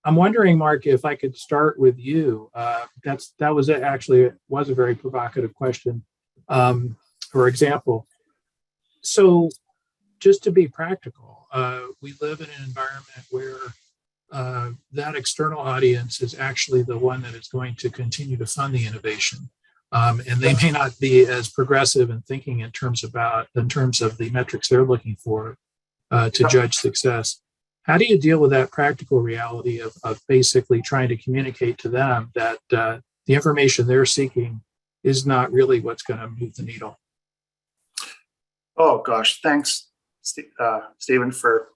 I'm wondering, Mark, if I could start with you. That was a very provocative question, for example. So, just to be practical, we live in an environment where that external audience is actually the one that is going to continue to fund the innovation. And they may not be as progressive in thinking in terms of the metrics they're looking for to judge success. How do you deal with that practical reality of basically trying to communicate to them that the information they're seeking is not really what's going to move the needle? Oh gosh, thanks, Stephen, for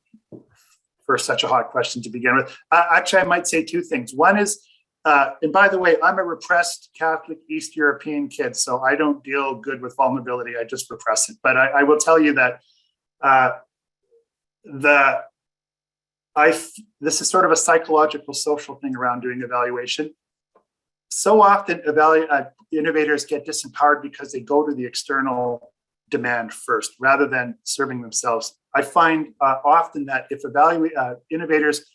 such a hot question to begin with. Actually, I might say two things. One is, and by the way, I'm a repressed Catholic East European kid, so I don't deal good with vulnerability. I just repress it. But I will tell you that this is sort of a psychological, social thing around doing evaluation. So often, innovators get disempowered because they go to the external demand first, rather than serving themselves. I find often that if innovators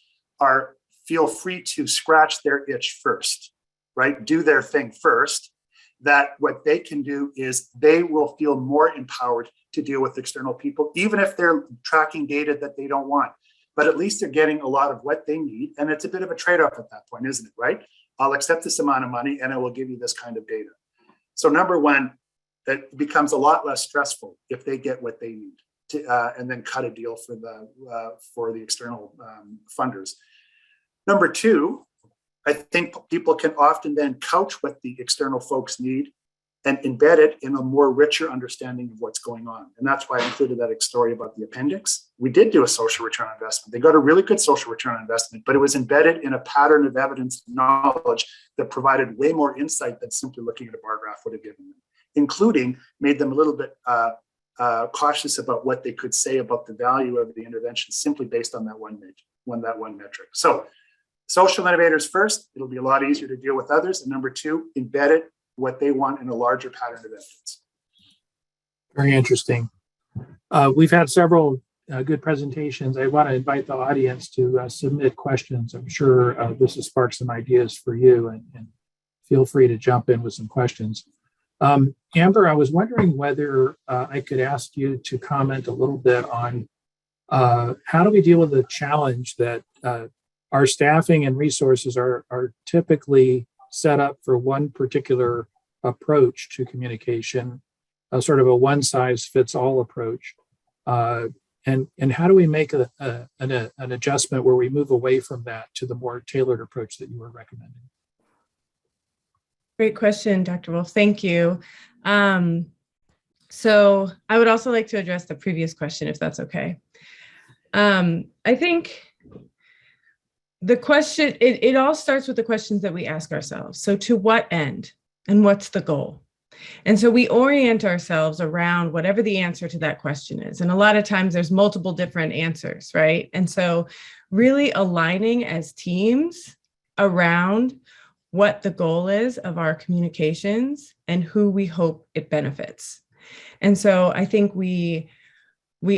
feel free to scratch their itch first, right? Do their thing first, that what they can do is they will feel more empowered to deal with external people, even if they're tracking data that they don't want. But at least they're getting a lot of what they need. And it's a bit of a trade-off at that point, isn't it, right? I'll accept this amount of money and I will give you this kind of data. So number one, it becomes a lot less stressful if they get what they need and then cut a deal for the external funders. Number two, I think people can often then couch what the external folks need and embed it in a more richer understanding of what's going on. And that's why I included that story about the appendix. We did do a social return on investment. They got a really good social return on investment, but it was embedded in a pattern of evidence and knowledge that provided way more insight than simply looking at a bar graph would have given them, including made them a little bit cautious about what they could say about the value of the intervention simply based on that one metric. So social innovators first, it'll be a lot easier to deal with others. And number two, embed it what they want in a larger pattern of evidence. Very interesting. We've had several good presentations. I want to invite the audience to submit questions. I'm sure this has sparked some ideas for you, and feel free to jump in with some questions. Amber, I was wondering whether I could ask you to comment a little bit on how do we deal with the challenge that our staffing and resources are typically set up for one particular approach to communication, sort of a one-size-fits-all approach. And how do we make an adjustment where we move away from that to the more tailored approach that you were recommending? Great question, Dr. Woolf. Thank you. So I would also like to address the previous question, if that's okay. I think the question, it all starts with the questions that we ask ourselves. So to what end and what's the goal? And so we orient ourselves around whatever the answer to that question is. And a lot of times there's multiple different answers, right? And so really aligning as teams around what the goal is of our communications and who we hope it benefits. And so I think we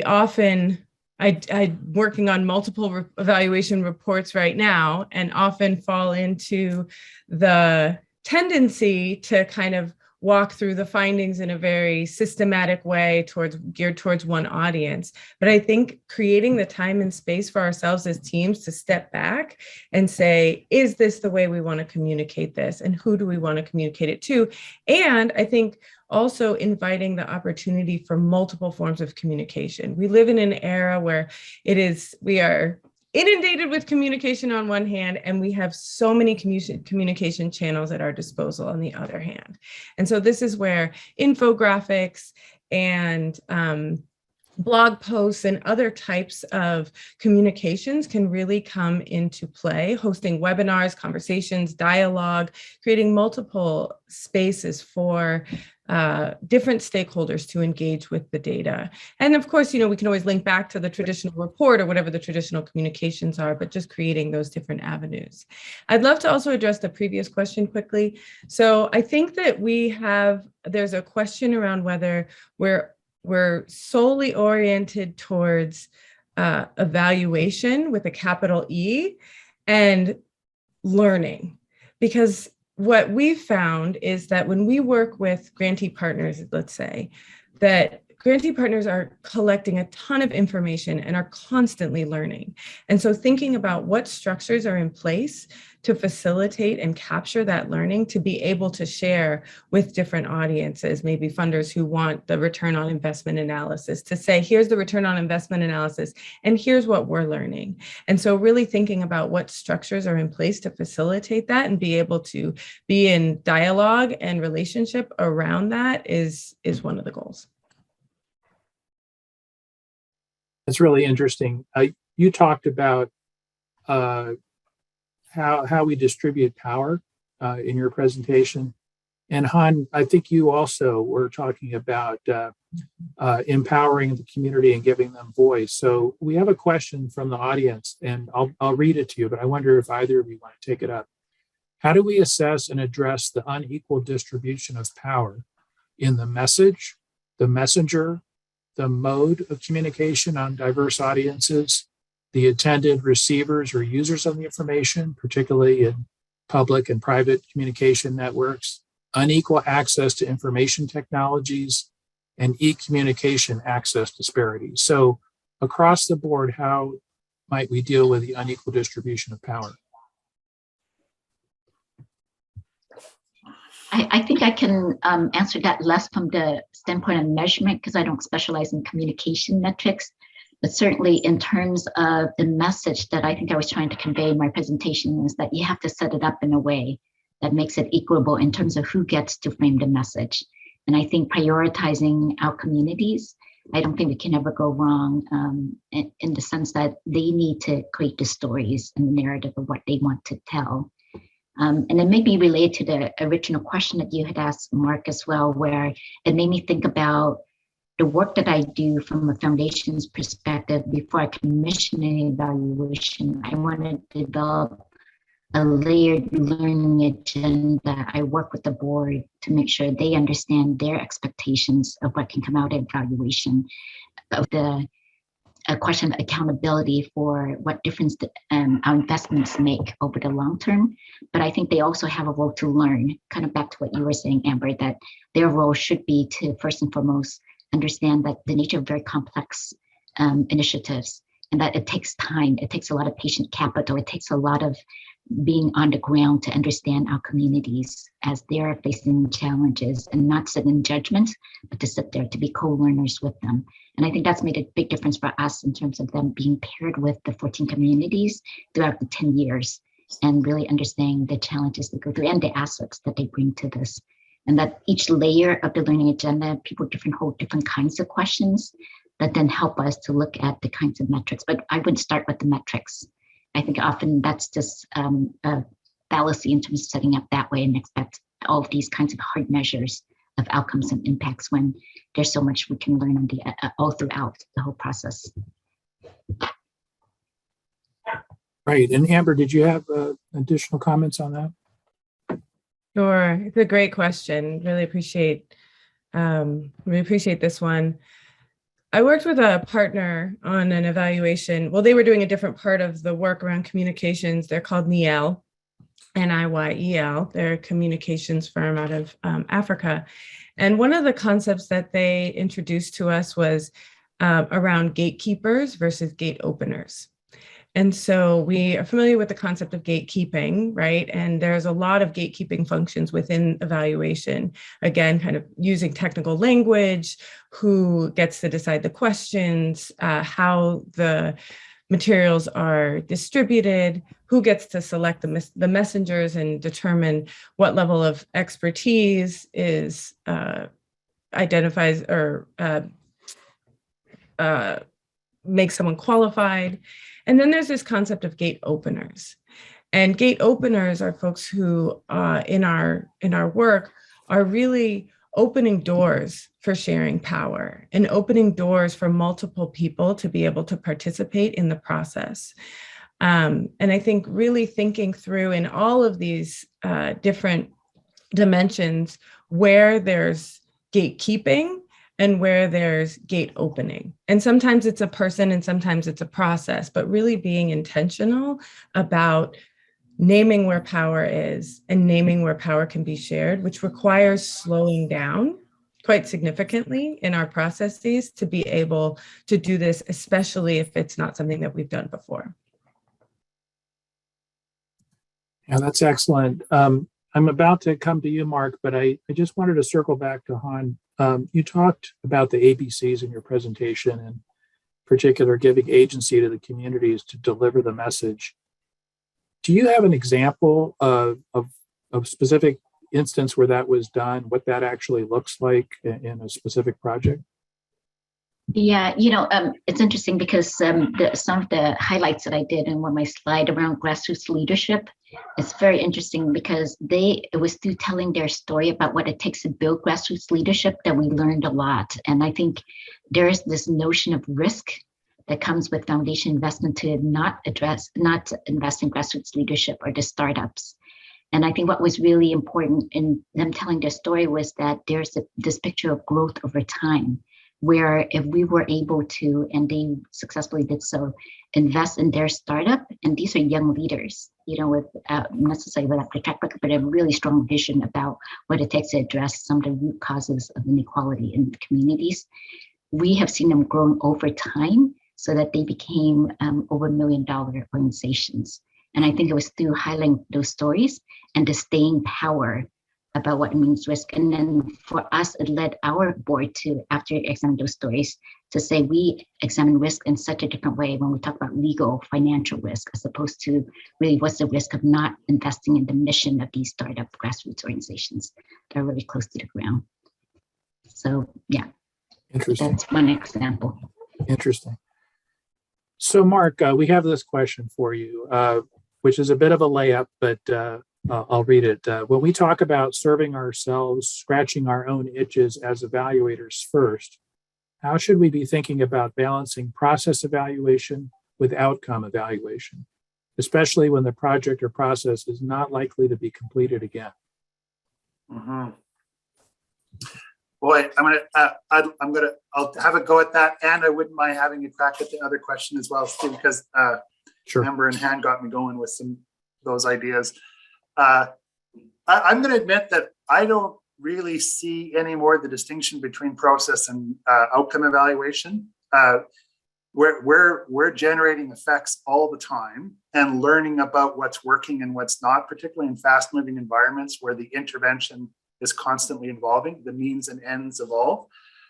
often, I'm working on multiple evaluation reports right now, and often fall into the tendency to kind of walk through the findings in a very systematic way geared towards one audience. But I think creating the time and space for ourselves as teams to step back and say, is this the way we want to communicate this? And who do we want to communicate it to? And I think also inviting the opportunity for multiple forms of communication. We live in an era where we are inundated with communication on one hand, and we have so many communication channels at our disposal on the other hand. And so this is where infographics and blog posts and other types of communications can really come into play, hosting webinars, conversations, dialogue, creating multiple spaces for different stakeholders to engage with the data. And of course, we can always link back to the traditional report or whatever the traditional communications are, but just creating those different avenues. I'd love to also address the previous question quickly. So I think that there's a question around whether we're solely oriented towards evaluation with a capital E, and learning, because what we've found is that when we work with grantee partners, let's say, that grantee partners are collecting a ton of information and are constantly learning. And so thinking about what structures are in place to facilitate and capture that learning to be able to share with different audiences, maybe funders who want the return on investment analysis, to say, here's the return on investment analysis, and here's what we're learning. And so really thinking about what structures are in place to facilitate that and be able to be in dialogue and relationship around that is one of the goals. It's really interesting. You talked about how we distribute power in your presentation. And Hanh, I think you also were talking about empowering the community and giving them voice. So we have a question from the audience, and I'll read it to you, but I wonder if either of you want to take it up. How do we assess and address the unequal distribution of power in the message, the messenger, the mode of communication on diverse audiences, the intended receivers or users of the information, particularly in public and private communication networks, unequal access to information technologies, and e-communication access disparities? So across the board, how might we deal with the unequal distribution of power? I think I can answer that less from the standpoint of measurement, because I don't specialize in communication metrics, but certainly in terms of the message that I think I was trying to convey in my presentation is that you have to set it up in a way that makes it equitable in terms of who gets to frame the message. And I think prioritizing our communities, I don't think we can ever go wrong in the sense that they need to create the stories and the narrative of what they want to tell. And it may be related to the original question that you had asked, Mark, as well, where it made me think about the work that I do from a foundation's perspective. Before I commission an evaluation, I want to develop a layered learning agenda. I work with the board to make sure they understand their expectations of what can come out of evaluation, of a question of accountability for what difference our investments make over the long term. But I think they also have a role to learn, kind of back to what you were saying, Amber, that their role should be to first and foremost understand that the nature of very complex initiatives, and that it takes time, it takes a lot of patient capital, it takes a lot of being on the ground to understand our communities as they're facing challenges, and not sit in judgment, but to sit there to be co-learners with them. And I think that's made a big difference for us in terms of them being paired with the 14 communities throughout the 10 years and really understanding the challenges they go through and the assets that they bring to this. And that each layer of the learning agenda, people hold different kinds of questions that then help us to look at the kinds of metrics. But I would start with the metrics. I think often that's just a fallacy in terms of setting up that way and expect all of these kinds of hard measures of outcomes and impacts when there's so much we can learn on all throughout the whole process. Right. And Amber, did you have additional comments on that? Sure. It's a great question. Really appreciate this one. I worked with a partner on an evaluation. Well, they were doing a different part of the work around communications. They're called NIYEL, N-I-Y-E-L. They're a communications firm out of Africa. And one of the concepts that they introduced to us was around gatekeepers versus gate openers. And so we are familiar with the concept of gatekeeping, right? And there's a lot of gatekeeping functions within evaluation. Again, kind of using technical language, who gets to decide the questions, how the materials are distributed, who gets to select the messengers and determine what level of expertise is identifies or makes someone qualified. And then there's this concept of gate openers. And gate openers are folks who in our work are really opening doors for sharing power and opening doors for multiple people to be able to participate in the process. And I think really thinking through in all of these different dimensions where there's gatekeeping and where there's gate opening. And sometimes it's a person and sometimes it's a process, but really being intentional about naming where power is and naming where power can be shared, which requires slowing down quite significantly in our processes to be able to do this, especially if it's not something that we've done before. Yeah, that's excellent. I'm about to come to you, Mark, but I just wanted to circle back to Hanh. You talked about the ABCs in your presentation, and in particular giving agency to the communities to deliver the message. Do you have an example of specific instance where that was done, what that actually looks like in a specific project? Yeah, it's interesting because some of the highlights that I did in one of my slide around grassroots leadership, it's very interesting because it was through telling their story about what it takes to build grassroots leadership that we learned a lot. And I think there's this notion of risk that comes with foundation investment to not invest in grassroots leadership or the startups. And I think what was really important in them telling their story was that there's this picture of growth over time, where if we were able to, and they successfully did so, invest in their startup, and these are young leaders, with not necessarily without the track record, but a really strong vision about what it takes to address some of the root causes of inequality in communities. We have seen them grow over time so that they became over $1 million organizations. And I think it was through highlighting those stories and the staying power about what it means risk. And then for us, it led our board to, after examining those stories, to say we examine risk in such a different way when we talk about legal, financial risk, as opposed to really what's the risk of not investing in the mission of these startup grassroots organizations that are really close to the ground. So yeah, Interesting. that's one example. Interesting. So Mark, we have this question for you, which is a bit of a layup, but I'll read it. When we talk about serving ourselves, scratching our own itches as evaluators first, how should we be thinking about balancing process evaluation with outcome evaluation, especially when the project or process is not likely to be completed again? Mm-hmm. Boy, I'll have a go at that, and I wouldn't mind having a crack at the other question as well, Steve, because Sure. Amber and Hanh got me going with some of those ideas. I'm going to admit that I don't really see any more the distinction between process and outcome evaluation. We're generating effects all the time and learning about what's working and what's not, particularly in fast-moving environments where the intervention is constantly evolving, the means and ends evolve.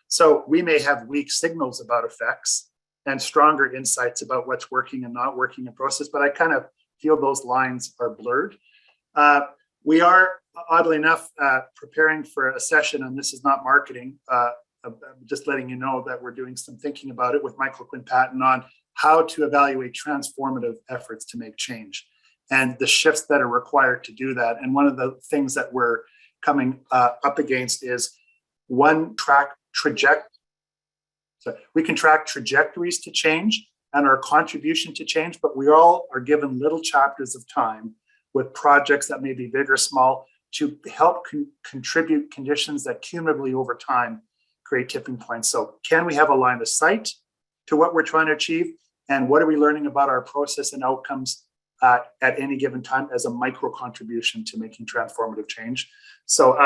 So we may have weak signals about effects and stronger insights about what's working and not working in process, but I kind of feel those lines are blurred. We are, oddly enough, preparing for a session, and this is not marketing, just letting you know that we're doing some thinking about it with Michael Quinn-Patton on how to evaluate transformative efforts to make change and the shifts that are required to do that. And one of the things that we're coming up against is so we can track trajectories to change and our contribution to change, but we all are given little chapters of time with projects that may be big or small to help contribute conditions that cumulatively over time create tipping points. So can we have a line of sight to what we're trying to achieve? And what are we learning about our process and outcomes at any given time as a micro contribution to making transformative change? So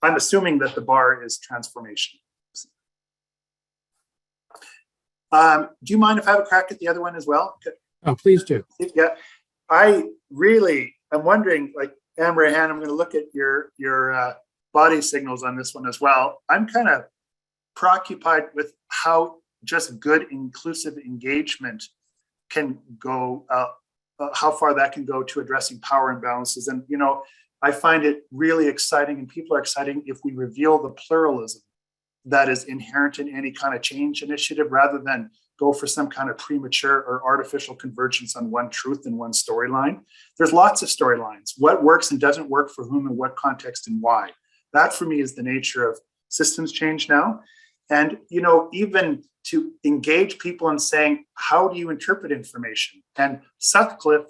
I'm assuming that the bar is transformation. Do you mind if I have a crack at the other one as well? Oh, please do. Yeah, I really am wondering, like Amber and Hanh, I'm going to look at your body signals on this one as well. I'm kind of preoccupied with how just good inclusive engagement can go, how far that can go to addressing power imbalances. And, I find it really exciting, and people are exciting if we reveal the pluralism that is inherent in any kind of change initiative, rather than go for some kind of premature or artificial convergence on one truth and one storyline. There's lots of storylines. What works and doesn't work for whom and what context and why. That for me is the nature of systems change now. And, even to engage people in saying, how do you interpret information? And Sutcliffe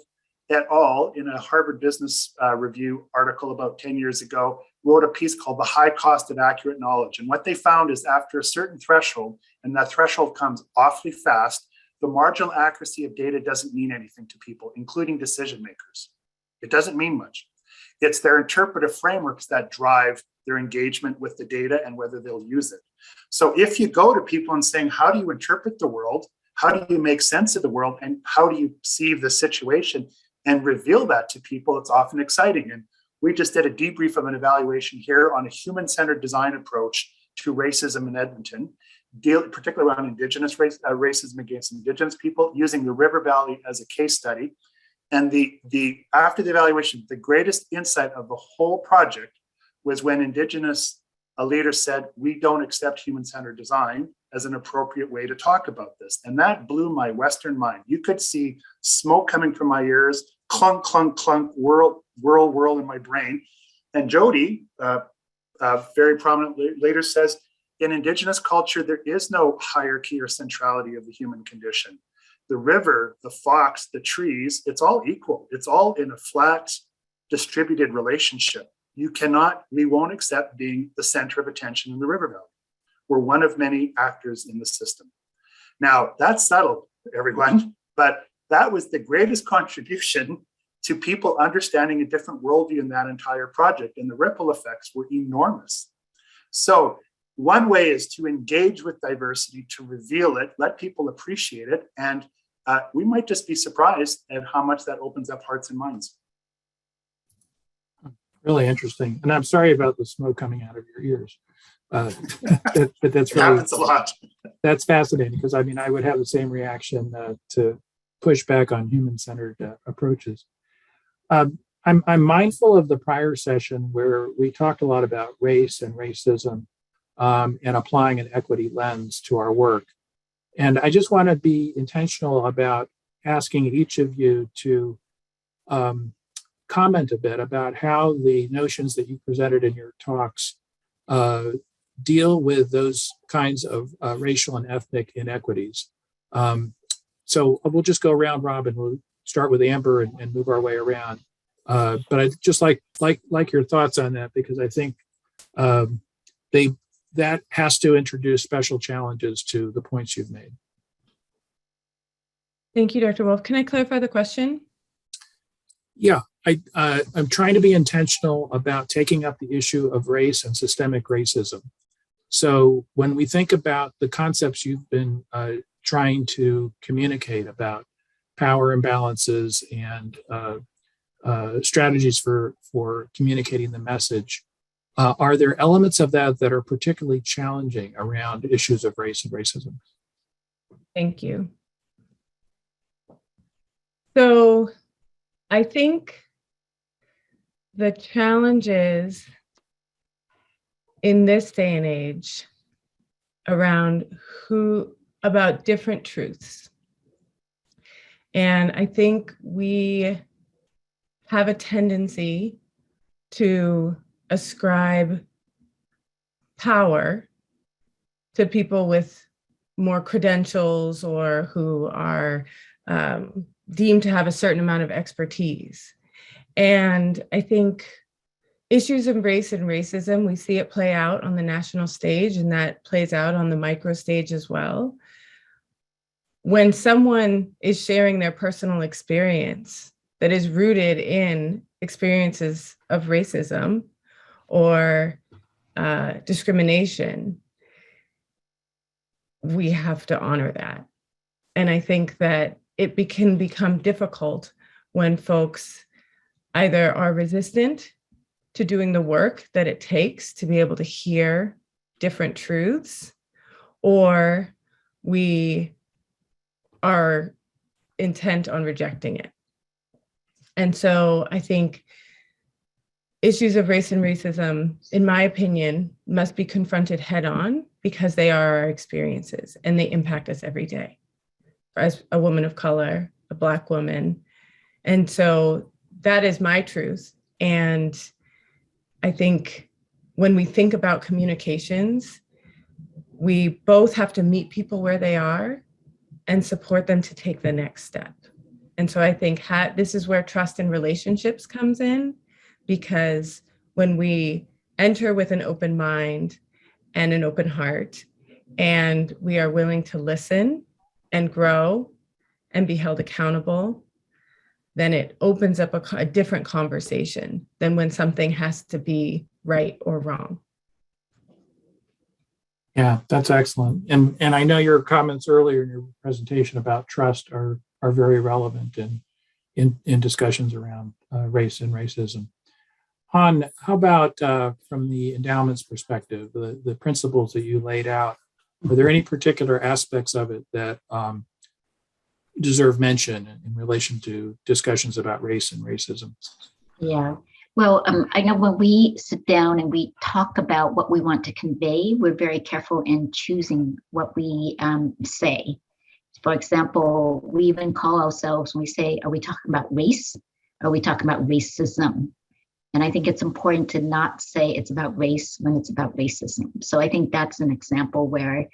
et al. In a Harvard Business Review article about 10 years ago wrote a piece called The High Cost of Accurate Knowledge. And what they found is after a certain threshold, and that threshold comes awfully fast, the marginal accuracy of data doesn't mean anything to people, including decision makers. It doesn't mean much. It's their interpretive frameworks that drive their engagement with the data and whether they'll use it. So if you go to people and saying, how do you interpret the world? How do you make sense of the world? And how do you see the situation and reveal that to people? It's often exciting. And we just did a debrief of an evaluation here on a human-centered design approach to racism in Edmonton, particularly around Indigenous racism against Indigenous people, using the River Valley as a case study. And after the evaluation, the greatest insight of the whole project was when Indigenous leaders said, we don't accept human-centered design as an appropriate way to talk about this. And that blew my Western mind. You could see smoke coming from my ears, clunk, clunk, clunk, whirl in my brain. And Jody, very prominently later says, in Indigenous culture, there is no hierarchy or centrality of the human condition. The river, the fox, the trees, it's all equal. It's all in a flat, distributed relationship. We won't accept being the center of attention in the river valley. We're one of many actors in the system. Now, that's subtle, everyone, but that was the greatest contribution to people understanding a different worldview in that entire project, and the ripple effects were enormous. So one way is to engage with diversity, to reveal it, let people appreciate it, and we might just be surprised at how much that opens up hearts and minds. Really interesting. And I'm sorry about the smoke coming out of your ears. But that's really, happens a lot. That's fascinating, because I mean, I would have the same reaction to push back on human-centered approaches. I'm mindful of the prior session where we talked a lot about race and racism and applying an equity lens to our work. And I just want to be intentional about asking each of you to comment a bit about how the notions that you presented in your talks deal with those kinds of racial and ethnic inequities. So we'll just go round robin. We'll start with Amber and move our way around. But I just like your thoughts on that, because I think that has to introduce special challenges to the points you've made. Thank you, Dr. Woolf. Can I clarify the question? Yeah, I'm trying to be intentional about taking up the issue of race and systemic racism. So when we think about the concepts you've been trying to communicate about power imbalances and strategies for communicating the message, are there elements of that that are particularly challenging around issues of race and racism? Thank you. So I think the challenges in this day and age about different truths. And I think we have a tendency to ascribe power to people with more credentials or who are deemed to have a certain amount of expertise. And I think issues of race and racism, we see it play out on the national stage, and that plays out on the micro stage as well. When someone is sharing their personal experience that is rooted in experiences of racism or discrimination, we have to honor that. And I think that it can become difficult when folks either are resistant to doing the work that it takes to be able to hear different truths, or we are intent on rejecting it. And so I think issues of race and racism, in my opinion, must be confronted head on, because they are our experiences and they impact us every day. As a woman of color, a Black woman. And so that is my truth. And I think when we think about communications, we both have to meet people where they are and support them to take the next step. And so I think this is where trust in relationships comes in, because when we enter with an open mind and an open heart, and we are willing to listen and grow and be held accountable, then it opens up a different conversation than when something has to be right or wrong. Yeah, that's excellent. And I know your comments earlier in your presentation about trust are very relevant in discussions around race and racism. Hanh, how about from the endowment's perspective, the principles that you laid out, are there any particular aspects of it that deserve mention in relation to discussions about race and racism? Yeah. Well, I know when we sit down and we talk about what we want to convey, we're very careful in choosing what we say. For example, we even call ourselves, when we say, are we talking about race? Or are we talking about racism? And I think it's important to not say it's about race when it's about racism. So I think that's an example where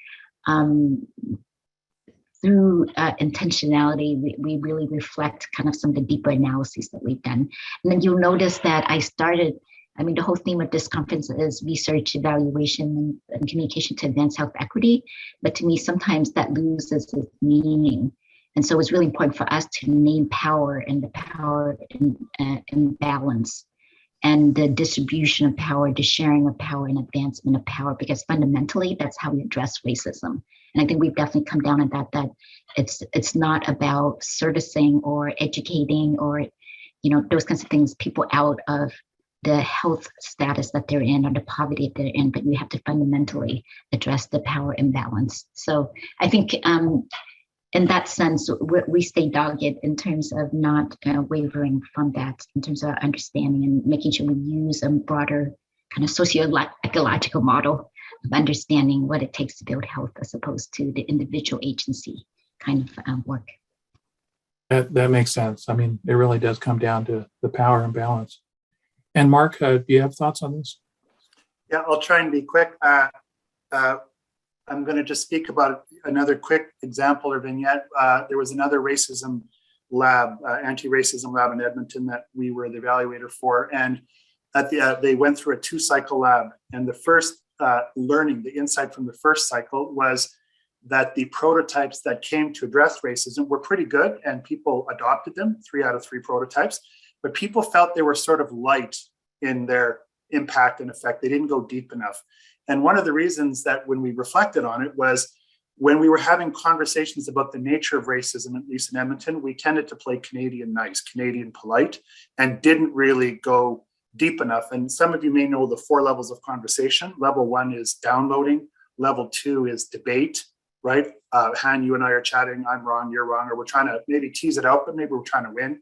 through intentionality, we really reflect kind of some of the deeper analyses that we've done. And then you'll notice that the whole theme of this conference is research, evaluation, and communication to advance health equity. But to me, sometimes that loses its meaning. And so it's really important for us to name power and the power imbalance and the distribution of power, the sharing of power, and advancement of power, because fundamentally, that's how we address racism. And I think we've definitely come down on that it's not about servicing or educating or, those kinds of things, people out of the health status that they're in or the poverty that they're in, but we have to fundamentally address the power imbalance. So I think in that sense, we stay dogged in terms of not wavering from that, in terms of our understanding and making sure we use a broader kind of socio-ecological model of understanding what it takes to build health as opposed to the individual agency kind of work. That makes sense. I mean, it really does come down to the power imbalance. And Mark, do you have thoughts on this? Yeah, I'll try and be quick. I'm going to just speak about another quick example or vignette. There was another racism lab, anti-racism lab in Edmonton that we were the evaluator for. And they went through a 2-cycle lab. And the first the insight from the first cycle was that the prototypes that came to address racism were pretty good and people adopted them, 3 out of 3 prototypes. But people felt they were sort of light in their impact and effect. They didn't go deep enough. And one of the reasons that when we reflected on it was when we were having conversations about the nature of racism, at least in Edmonton, we tended to play Canadian nice, Canadian polite, and didn't really go deep enough. And some of you may know the 4 levels of conversation. Level 1 is downloading. Level 2 is debate, right? Hanh, you and I are chatting, I'm wrong, you're wrong, or we're trying to maybe tease it out, but maybe we're trying to win.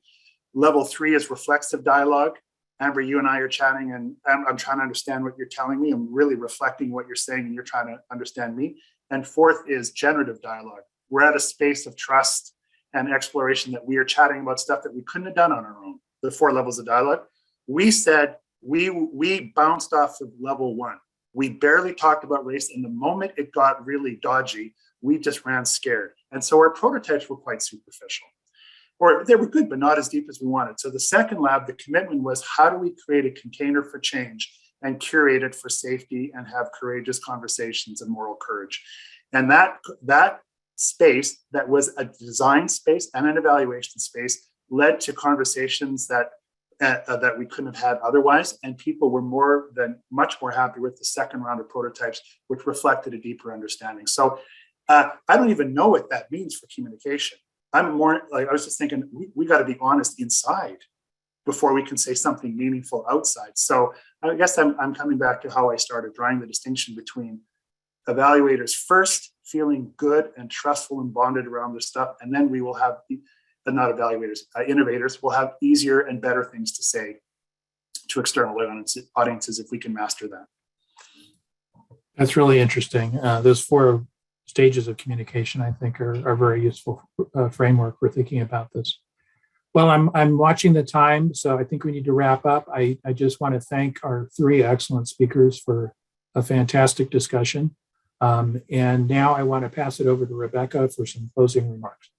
Level 3 is reflexive dialogue. Amber, you and I are chatting and I'm trying to understand what you're telling me. I'm really reflecting what you're saying and you're trying to understand me. And 4th is generative dialogue. We're at a space of trust and exploration that we are chatting about stuff that we couldn't have done on our own, the 4 levels of dialogue. We said, we bounced off of level 1. We barely talked about race. And the moment it got really dodgy, we just ran scared. And so our prototypes were quite superficial. Or they were good, but not as deep as we wanted. So the second lab, the commitment was how do we create a container for change and curate it for safety and have courageous conversations and moral courage. And that space that was a design space and an evaluation space led to conversations that we couldn't have had otherwise. And people were much more happy with the second round of prototypes, which reflected a deeper understanding. So I don't even know what that means for communication. I'm more like, I was just thinking, we got to be honest inside before we can say something meaningful outside. So I guess I'm coming back to how I started drawing the distinction between evaluators first feeling good and trustful and bonded around their stuff. And then we will have, not evaluators, innovators will have easier and better things to say to external audiences if we can master that. That's really interesting. Those 4 stages of communication, I think, are very useful framework for thinking about this. Well, I'm watching the time, so I think we need to wrap up. I just want to thank our 3 excellent speakers for a fantastic discussion. And now I want to pass it over to Rebecca for some closing remarks.